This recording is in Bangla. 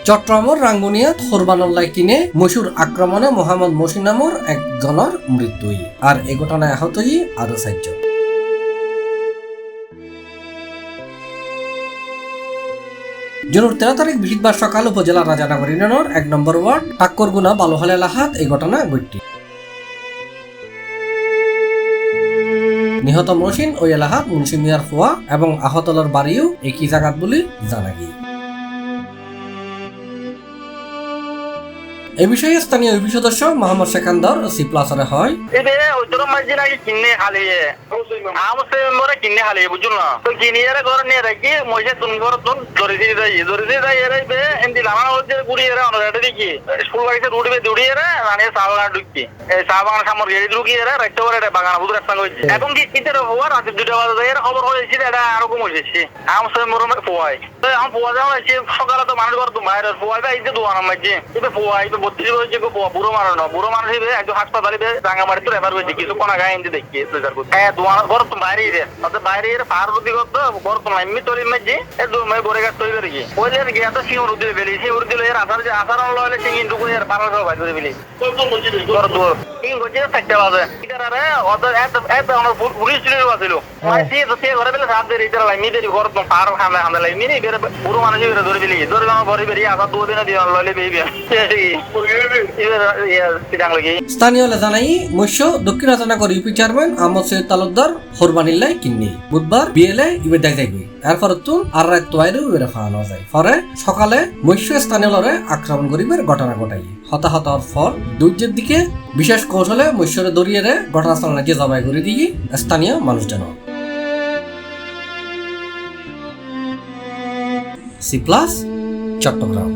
চট্টগ্রামের রাঙ্গুনিয়াত কোরবানুল্লাহ কিনে মসুর আক্রমণে মোহাম্মদ মসিন নামের একজনের মৃত্যু আর এ ঘটনায় আহত আরো 4 জন। জুনের 13 তারিখ বৃহস্পতিবার সকাল উপজেলার রাজানগর ইউনিয়নের 1 নম্বর ওয়ার্ড টাক্করগুনা বালুহাল এলাকাত এই ঘটনা ঘটে। নিহত মসিন ওই এলাকাত মুন্সি মিয়ার ফুয়া এবং আহতলর বাড়িও একই জায়গাত বলে জানা গিয়ে। এই বিষয়ে স্থানীয় ইউপি সদস্য মোহাম্মদ সেকান্দর সিপ্লাসরে হয় এখন কি শীতের হওয়ার রাতে 2টা বাজে খবর হয়েছে এটা আরো কম হয়েছে আমার মরমের পোয়াই আমার পোয়া যাওয়া সকালে তো মানুষ করতো বাইরের পোয়াই বা এই যে দোয়ান মাঝে পোয়াই 32 বছর বুড়ো মানুষ না বুড়ো মানুষ হিসেবে একজন হাসপাতালে রাঙামাটি তো রেফার হয়েছে কিছু কোনা গায়ে এনে দেখি হ্যাঁ দোয়ান ঘর তো বাইরে বাইরে পাহাড় রুদি করতো ঘর তো এমনি তৈরি মাঝে গড়ে গাছ তৈরি করে গিয়ে ওই গিয়ে তো সিঁড় উঠে ফেলি সিঁড় উঠে এর আসার লইলে সে কিন্তু এর পাড়া সব বাইর করে ফেলি তিন গেছে 4টা বাজে পুলিশ চলে আসছিল সে ঘরে পেলে সাপ দিয়ে রিটার লাই মিদের ঘর তো পাহাড় খান্দা খান্দা লাই মিনি বুড়ো মানুষ ধরে ফেলি ধরে আমার ঘরে বেরিয়ে আসা 2 দিনে দিয়ে লইলে বেবি স্থানীয় জানাই মৎস্য দক্ষিণ রাজানগর ইউপি চেয়ারম্যান আহমদ সৈয়দ তালুকদার কোরবানিল্লাহ কিন্নি বুধবার বিয়েলে ইবে দেখাই গই এরপর তুন আর এক তোয়াইরে ইবে ফানো যায় পরে সকালে মৎস্য স্থানীয়রে আক্রমণ করিবার ঘটনা ঘটাই হতাহত হওয়ার ফল দুর্যের দিকে বিশেষ কৌশলে মৎস্যরে দড়িয়ে ঘটনাস্থলে জবাই করে দিয়ে স্থানীয় মানুষজন সি প্লাস চট্টগ্রাম।